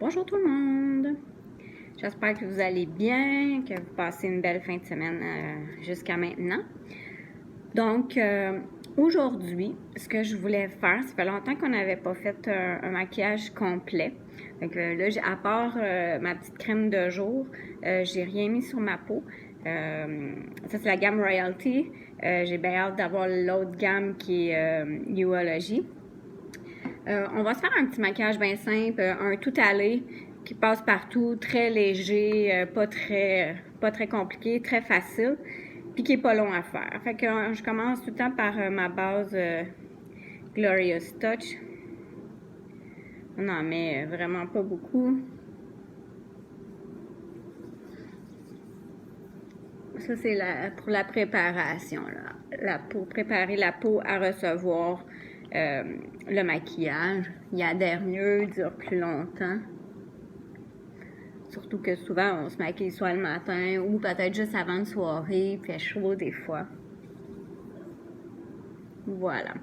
Bonjour tout le monde! J'espère que vous allez bien, que vous passez une belle fin de semaine jusqu'à maintenant. Donc, aujourd'hui, ce que je voulais faire, ça fait longtemps qu'on n'avait pas fait un maquillage complet. Donc là, à part ma petite crème de jour, j'ai rien mis sur ma peau. Ça, c'est la gamme Royalty. J'ai bien hâte d'avoir l'autre gamme qui est Youology. On va se faire un petit maquillage bien simple, un tout allé qui passe partout, très léger, pas très compliqué, très facile, puis qui est pas long à faire. Fait que je commence tout le temps par ma base Glorious Touch. On en met vraiment pas beaucoup. Ça, c'est pour la préparation, pour préparer la peau à recevoir le maquillage. Il adhère mieux, dure plus longtemps. Surtout que souvent, on se maquille soit le matin ou peut-être juste avant une soirée, puis il fait chaud des fois. Voilà.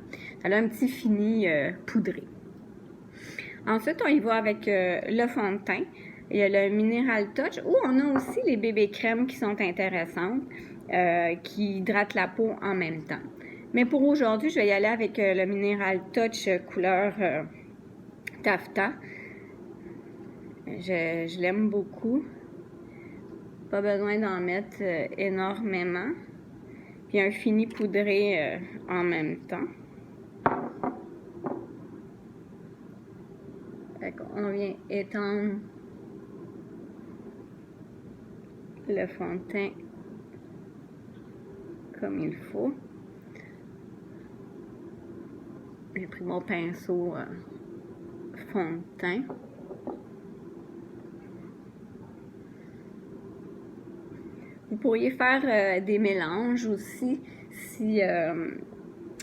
Elle a un petit fini poudré. Ensuite, on y va avec le fond de teint. Il y a le Mineral Touch, où on a aussi les bébés crèmes qui sont intéressantes, qui hydratent la peau en même temps. Mais pour aujourd'hui, je vais y aller avec le Mineral Touch couleur taffetas. Je l'aime beaucoup. Pas besoin d'en mettre énormément. Puis un fini poudré en même temps. Fait qu'on vient étendre le fond de teint comme il faut. J'ai pris mon pinceau fond de teint. Vous pourriez faire des mélanges aussi si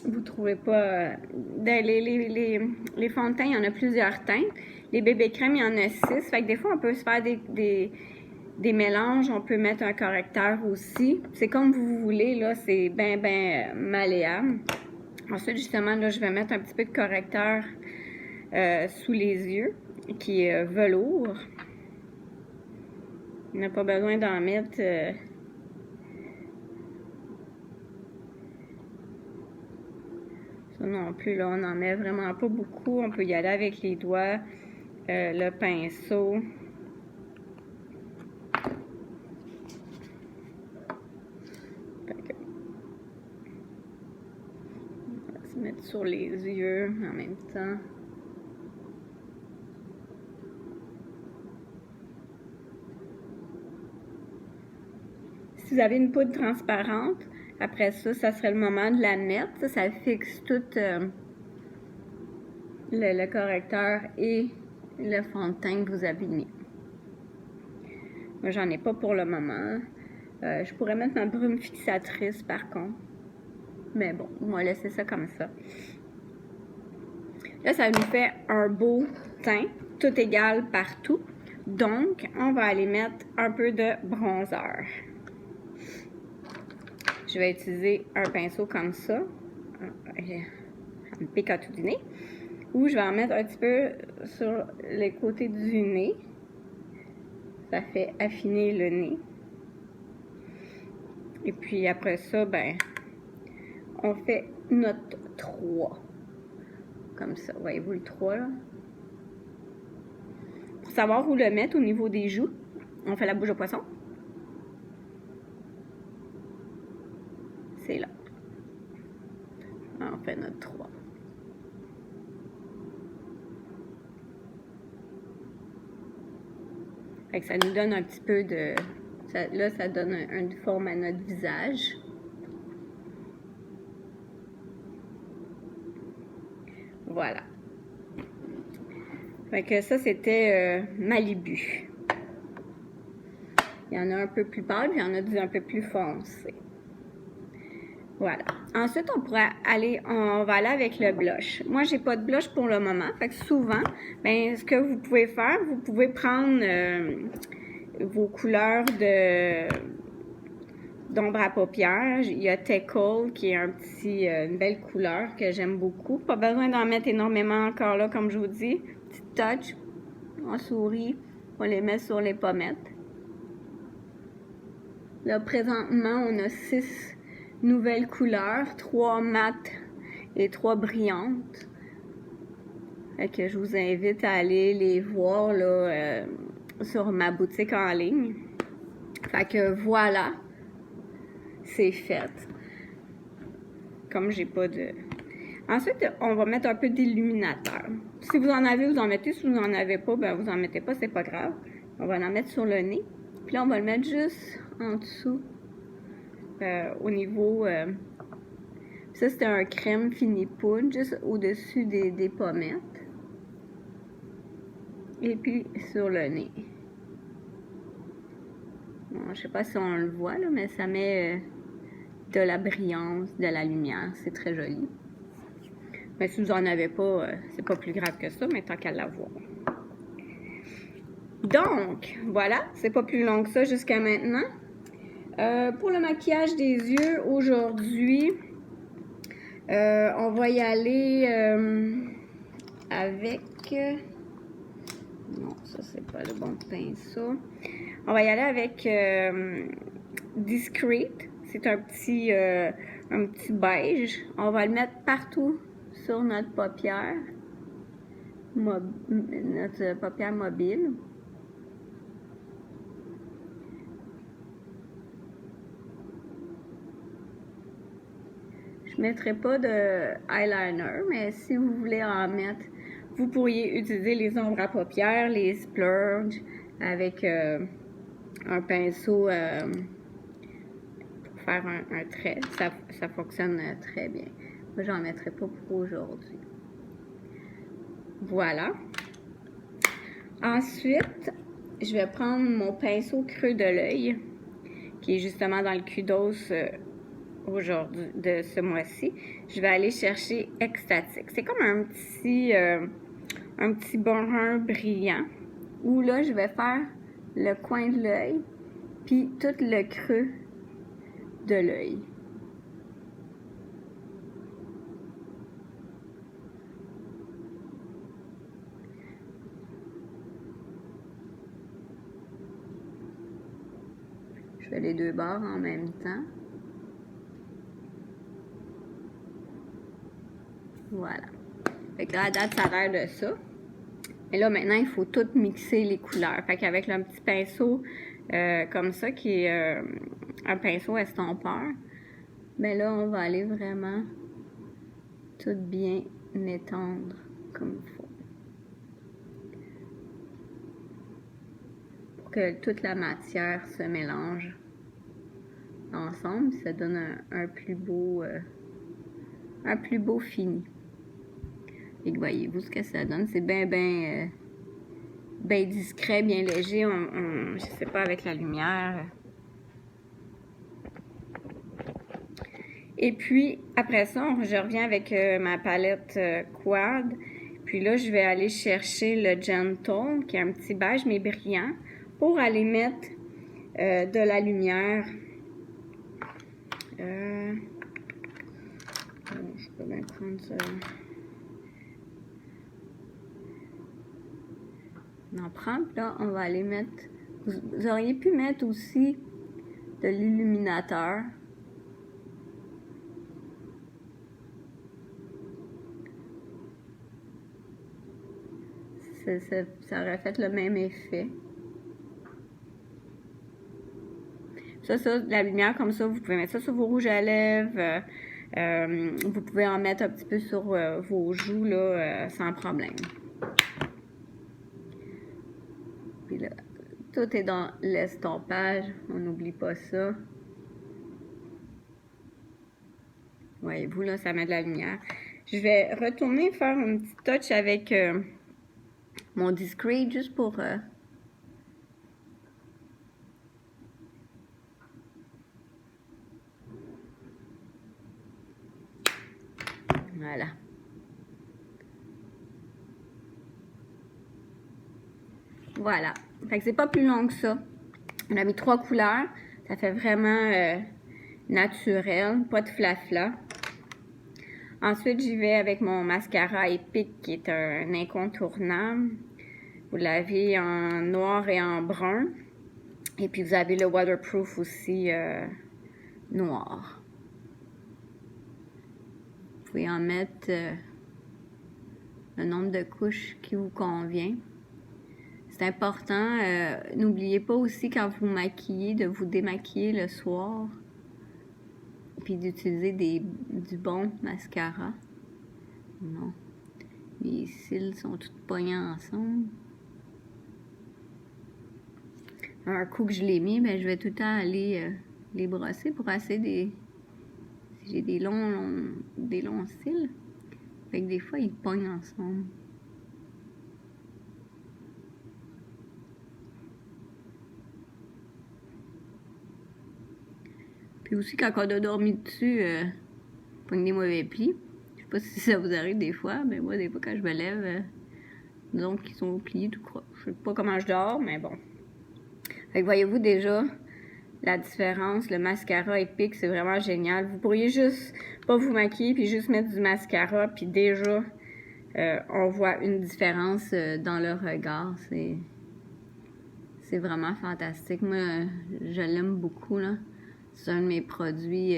vous ne trouvez pas... les fonds de teint, il y en a plusieurs teintes. Les bébés crèmes, il y en a 6. Fait que des fois, on peut se faire des mélanges. On peut mettre un correcteur aussi. C'est comme vous voulez, là. C'est bien malléable. Ensuite, justement, là, je vais mettre un petit peu de correcteur sous les yeux, qui est velours. On n'a pas besoin d'en mettre... Ça non plus, là, on n'en met vraiment pas beaucoup. On peut y aller avec les doigts, le pinceau. On va se mettre sur les yeux en même temps. Si vous avez une poudre transparente, après ça, ça serait le moment de la mettre. Ça fixe tout le correcteur et le fond de teint que vous avez mis. Moi, j'en ai pas pour le moment. Je pourrais mettre ma brume fixatrice, par contre. Mais bon, on va laisser ça comme ça. Là, ça nous fait un beau teint, tout égal partout. Donc, on va aller mettre un peu de bronzer. Je vais utiliser un pinceau comme ça. Ça me pique à tout du nez. Ou je vais en mettre un petit peu sur les côtés du nez. Ça fait affiner le nez. Et puis après ça, ben, on fait notre 3. Comme ça. Voyez-vous le 3 là? Pour savoir où le mettre au niveau des joues, on fait la bouche de poisson. C'est là. On fait notre 3. Fait que ça nous donne un petit peu de... là, ça donne une forme à notre visage. Voilà. Fait que ça, c'était Malibu. Il y en a un peu plus pâle, puis il y en a un peu plus foncé. Voilà. Ensuite, on va aller avec le blush. Moi, j'ai pas de blush pour le moment. Fait que souvent, ben, ce que vous pouvez faire, vous pouvez prendre vos couleurs d'ombre à paupières. Il y a Tickle qui est une belle couleur que j'aime beaucoup. Pas besoin d'en mettre énormément encore là, comme je vous dis. Petite touch. en souris. On les met sur les pommettes. Là, présentement, on a 6 nouvelles couleurs, 3 mates et 3 brillantes. Fait que je vous invite à aller les voir là, sur ma boutique en ligne. Fait que voilà, c'est fait. Comme j'ai pas de... Ensuite, on va mettre un peu d'illuminateur. Si vous en avez, vous en mettez. Si vous n'en avez pas, ben vous en mettez pas, c'est pas grave. On va en mettre sur le nez. Puis là, on va le mettre juste en dessous, au niveau... ça, c'était un crème fini poudre, juste au-dessus des pommettes. Et puis, sur le nez. Bon, je sais pas si on le voit, là, mais ça met de la brillance, de la lumière. C'est très joli. Mais si vous n'en avez pas, c'est pas plus grave que ça, mais tant qu'à l'avoir. Donc, voilà, c'est pas plus long que ça jusqu'à maintenant. Pour le maquillage des yeux, aujourd'hui, on va y aller avec... non, ça c'est pas le bon pinceau. On va y aller avec Discreet. C'est un petit beige. On va le mettre partout sur notre paupière. Notre paupière mobile. Je ne mettrai pas de eyeliner, mais si vous voulez en mettre, vous pourriez utiliser les ombres à paupières, les splurge, avec un pinceau pour faire un trait. Ça fonctionne très bien. Moi, j'en mettrai pas pour aujourd'hui. Voilà. Ensuite, je vais prendre mon pinceau creux de l'œil, qui est justement dans le Kudos aujourd'hui, de ce mois-ci. Je vais aller chercher Extatic. C'est comme un petit brun brillant, où là, je vais faire le coin de l'œil, puis tout le creux de l'œil. Je fais les deux bords en même temps. Voilà. Fait que là, à date, ça a l'air de ça. Et là, maintenant, il faut tout mixer les couleurs. Fait qu'avec le petit pinceau comme ça, qui est un pinceau estompeur, mais là, on va aller vraiment tout bien étendre comme il faut. Pour que toute la matière se mélange ensemble, ça donne un plus beau fini. Et voyez-vous ce que ça donne? C'est bien discret, bien léger. Je sais pas, avec la lumière. Et puis, après ça, je reviens avec ma palette Quad. Puis là, je vais aller chercher le Gentle, qui est un petit beige, mais brillant, pour aller mettre de la lumière. Je peux bien prendre ça. On en prend, là, on va aller mettre... Vous auriez pu mettre aussi de l'illuminateur. Ça aurait fait le même effet. Ça, la lumière comme ça, vous pouvez mettre ça sur vos rouges à lèvres. Vous pouvez en mettre un petit peu sur vos joues, là, sans problème. Puis là, tout est dans l'estompage. On n'oublie pas ça. Voyez-vous, là, ça met de la lumière. Je vais retourner faire un petit touch avec mon Discreet, juste pour... Voilà. Voilà. Fait que c'est pas plus long que ça. On a mis 3 couleurs. Ça fait vraiment naturel, pas de flafla. Ensuite, j'y vais avec mon mascara Epic qui est un incontournable. Vous l'avez en noir et en brun. Et puis, vous avez le waterproof aussi noir. Vous pouvez en mettre le nombre de couches qui vous convient. C'est important. N'oubliez pas aussi quand vous maquillez, de vous démaquiller le soir. Puis d'utiliser du bon mascara. Non. Mes cils sont tous pognés ensemble. Un coup que je l'ai mis, ben, je vais tout le temps aller les brosser pour essayer si j'ai des longs cils. Fait que des fois, ils pognent ensemble. Puis aussi, quand on a dormi dessus, pogne des mauvais plis. Je sais pas si ça vous arrive des fois, mais moi, des fois, quand je me lève, disons qu'ils sont pliés tout croche. Je sais pas comment je dors, mais bon. Fait que voyez-vous déjà la différence. Le mascara Epic, c'est vraiment génial. Vous pourriez juste pas vous maquiller, puis juste mettre du mascara, puis déjà, on voit une différence dans le regard. C'est vraiment fantastique. Moi, je l'aime beaucoup, là. C'est un de mes produits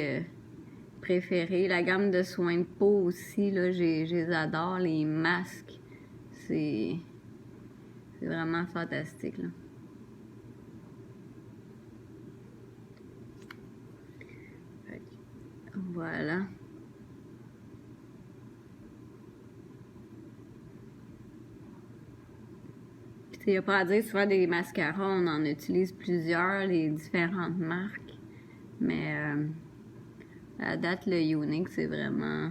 préférés. La gamme de soins de peau aussi, là, je les adore. Les masques, c'est vraiment fantastique, là. Voilà. Il n'y a pas à dire, souvent des mascaras, on en utilise plusieurs, les différentes marques. Mais à date, le Younique, c'est vraiment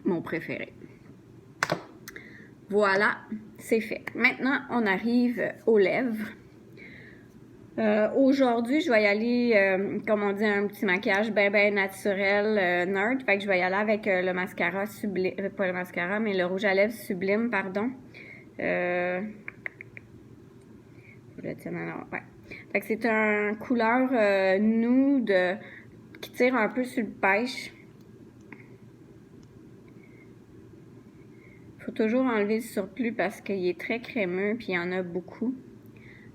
mon préféré. Voilà, c'est fait. Maintenant, on arrive aux lèvres. Aujourd'hui, je vais y aller, comme on dit, un petit maquillage bien naturel, nerd. Fait que je vais y aller avec le mascara Sublime, pas le mascara, mais le rouge à lèvres Sublime, pardon. Je le tiens alors, ouais. Fait que c'est un couleur nude qui tire un peu sur le pêche. Faut toujours enlever le surplus parce qu'il est très crémeux puis il y en a beaucoup.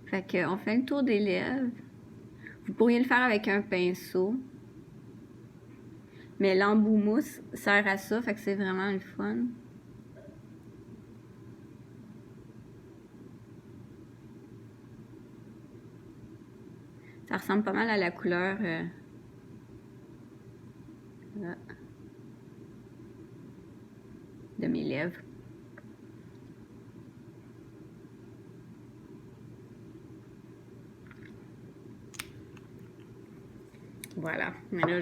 Fait qu'on fait le tour des lèvres. Vous pourriez le faire avec un pinceau. Mais l'embout mousse sert à ça, fait que c'est vraiment le fun. Ça ressemble pas mal à la couleur de mes lèvres. Voilà. Mais là,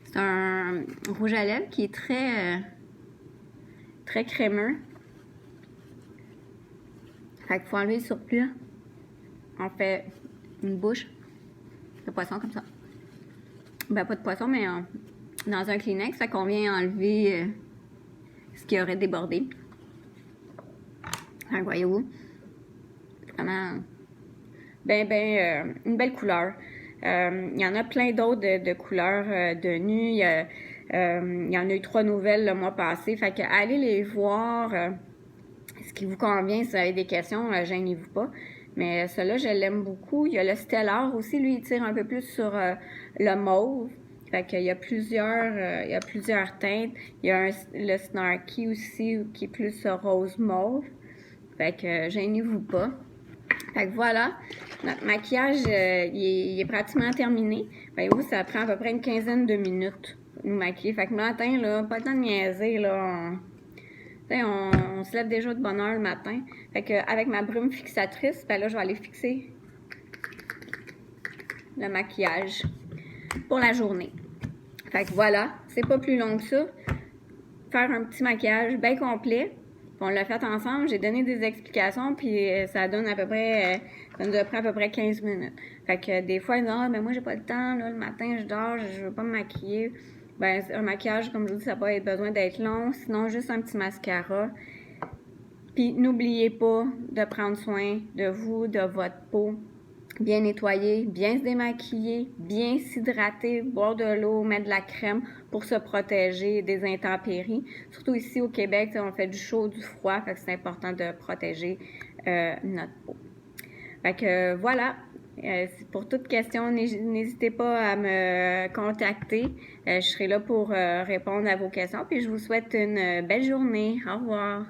c'est un rouge à lèvres qui est très crémeux. Fait qu'il faut enlever le surplus. On fait une bouche de poisson comme ça. Ben, pas de poisson, mais dans un Kleenex. Fait qu'on vient enlever ce qui aurait débordé. Fait que voyez-vous, vraiment une belle couleur. Il y en a plein d'autres de couleurs de nu. Il y en a eu 3 nouvelles le mois passé. Fait que allez les voir. Ce qui vous convient, si vous avez des questions, gênez-vous pas. Mais celui-là, je l'aime beaucoup. Il y a le Stellar aussi. Lui, il tire un peu plus sur le mauve. Fait qu'il y a plusieurs teintes. Il y a le Snarky aussi, qui est plus rose mauve. Fait que gênez-vous pas. Fait que voilà, notre maquillage, il est pratiquement terminé. Voyez-vous, ça prend à peu près une quinzaine de minutes nous maquiller. Fait que le matin, là, pas le temps de niaiser, là. On se lève déjà de bonne heure le matin. Fait que avec ma brume fixatrice, ben là, je vais aller fixer le maquillage pour la journée. Fait que voilà, c'est pas plus long que ça. Faire un petit maquillage bien complet. On l'a fait ensemble, j'ai donné des explications, puis ça donne à peu près, ça nous a pris à peu près 15 minutes. Fait que des fois, ils disent « Ah, ben moi, j'ai pas le temps, là, le matin, je dors, je veux pas me maquiller. » Ben, un maquillage, comme je vous dis, ça n'a pas besoin d'être long, sinon juste un petit mascara. Puis n'oubliez pas de prendre soin de vous, de votre peau. bien nettoyer, bien se démaquiller, bien s'hydrater, boire de l'eau, mettre de la crème pour se protéger des intempéries. Surtout ici au Québec, on fait du chaud, du froid, fait que c'est important de protéger notre peau. Fait que voilà, pour toute question, n'hésitez pas à me contacter. Je serai là pour répondre à vos questions. Puis je vous souhaite une belle journée. Au revoir.